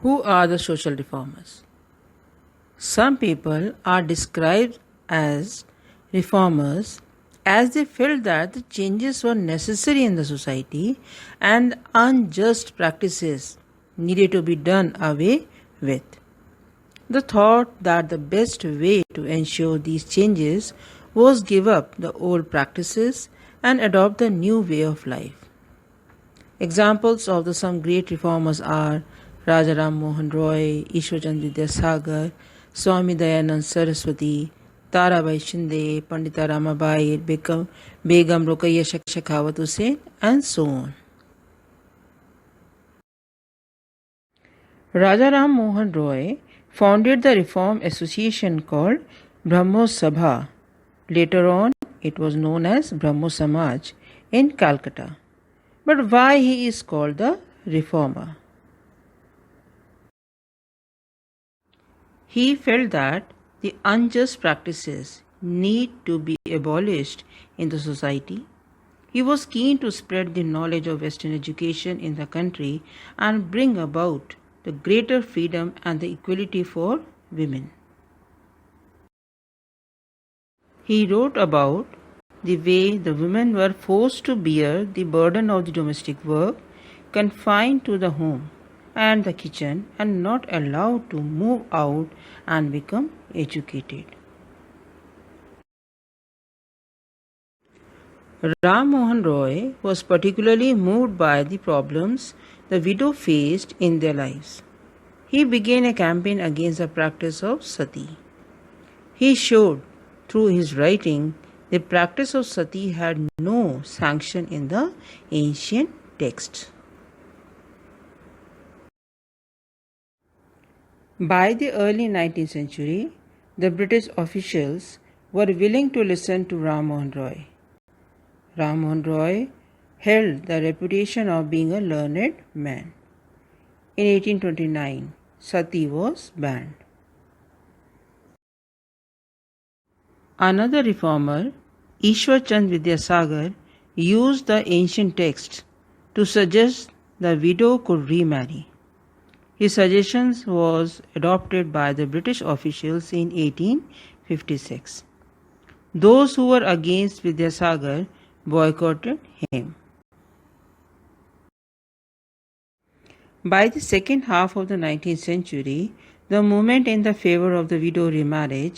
Who are the social reformers? Some people are described as reformers as they felt that the changes were necessary in the society and unjust practices needed to be done away with. The thought that the best way to ensure these changes was give up the old practices and adopt the new way of life. Examples of the some great reformers are Rajaram Mohan Roy, Ishwarchand Vidyasagar, Swami Dayanand Saraswati, Tarabai Shinde, Pandita Ramabai, Begum Rukaiya Shekhawat Hussain, and so on. Rajaram Mohan Roy founded the reform association called Brahmo Sabha. Later on, it was known as Brahmo Samaj in Calcutta. But why he is called the reformer? He felt that the unjust practices need to be abolished in the society. He was keen to spread the knowledge of Western education in the country and bring about the greater freedom and the equality for women. He wrote about the way the women were forced to bear the burden of the domestic work, confined to the home and the kitchen, and not allowed to move out and become educated. Ram Mohan Roy was particularly moved by the problems the widow faced in their lives. He began a campaign against the practice of sati. He showed through his writing the practice of sati had no sanction in the ancient texts. By the early 19th century, the British officials were willing to listen to Ram Mohan Roy. Ram Mohan Roy held the reputation of being a learned man. In 1829, sati was banned. Another reformer, Ishwarchand Vidyasagar, used the ancient texts to suggest the widow could remarry. His suggestions was adopted by the British officials in 1856. Those who were against Vidyasagar boycotted him. By the second half of the 19th century, the movement in the favor of the widow remarriage